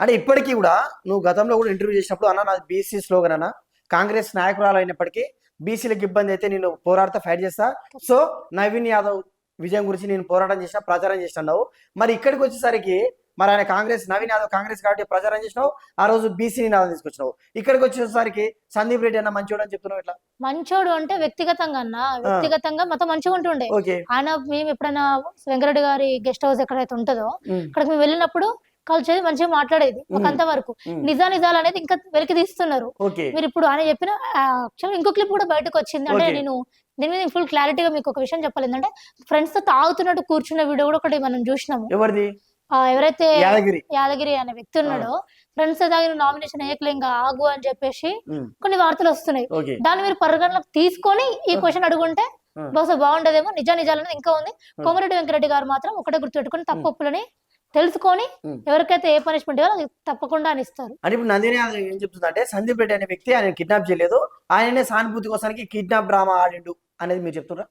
అంటే ఇప్పటికీ కూడా నువ్వు గతంలో కూడా ఇంటర్వ్యూ చేసినప్పుడు అన్న నాది బీసీ స్లోగన్ అన్న, కాంగ్రెస్ నాయకురాలు అయినప్పటికీ బీసీలకు ఇబ్బంది అయితే నేను పోరాడతా, ఫైట్ చేస్తా. సో నవీన్ యాదవ్ విజయం గురించి నేను పోరాటం చేసిన, ప్రచారం చేసినావు. మరి ఇక్కడికి వచ్చేసరికి మరి ఆయన కాంగ్రెస్, నవీన్ యాదవ్ కాంగ్రెస్ కాబట్టి ప్రచారం చేసినావు, ఆ రోజు బీసీ నాదం తీసుకొచ్చినావు. ఇక్కడికి వచ్చేసరికి సందీప్ రెడ్డి అన్న మంచోడు అని చెప్తున్నావు. ఇట్లా మంచోడు అంటే వ్యక్తిగతంగా అన్న, వ్యక్తిగతంగా మొత్తం మంచిగా ఉంటుండే. ఆయన మేము ఎప్పుడైనా వెంకరెడ్డి గారి గెస్ట్ హౌస్ ఎక్కడైతే ఉంటుందో అక్కడికి మేము వెళ్ళినప్పుడు కలిసేది, మంచిగా మాట్లాడేది. ఒక అంతవరకు నిజాలు అనేది ఇంకా వెలికి తీస్తున్నారు. మీరు ఇప్పుడు ఆయన చెప్పిన ఇంకో క్లిప్ కూడా బయటకు వచ్చింది. అంటే నేను దీని మీద ఫుల్ క్లారిటీగా మీకు ఒక విషయం చెప్పాలి. ఏంటంటే ఫ్రెండ్స్ తో తాగుతున్నట్టు కూర్చున్న వీడియో కూడా ఒకటి మనం చూసినాము. ఎవరైతే యాదగిరి అనే వ్యక్తి ఉన్నాడో ఫ్రెండ్స్ తాగిన నామినేషన్ ఏకలేంగా ఆగు అని చెప్పేసి కొన్ని వార్తలు వస్తున్నాయి. దాన్ని మీరు పరిగణలోకి తీసుకొని ఈ క్వశ్చన్ అడుగుంటే బహుశా బాగుండదేమో. నిజాలనేది ఇంకా ఉంది. కోమరెడ్డి వెంకరెడ్డి గారు మాత్రం ఒకటే గుర్తుపెట్టుకుని తప్పులని తెలుసుకొని ఎవరికైతే ఏ పనిష్మెంట్ ఇవ్వాలో అది తప్పకుండా అని ఇస్తారు. అంటే ఇప్పుడు నందిని ఏం చెప్తుంది అంటే సందీప్ రెడ్డి అనే వ్యక్తి ఆయన కిడ్నాప్ చేయలేదు, ఆయననే సానుభూతి కోసానికి కిడ్నాప్ డ్రామా ఆడిండు అనేది మీరు చెప్తున్నారా?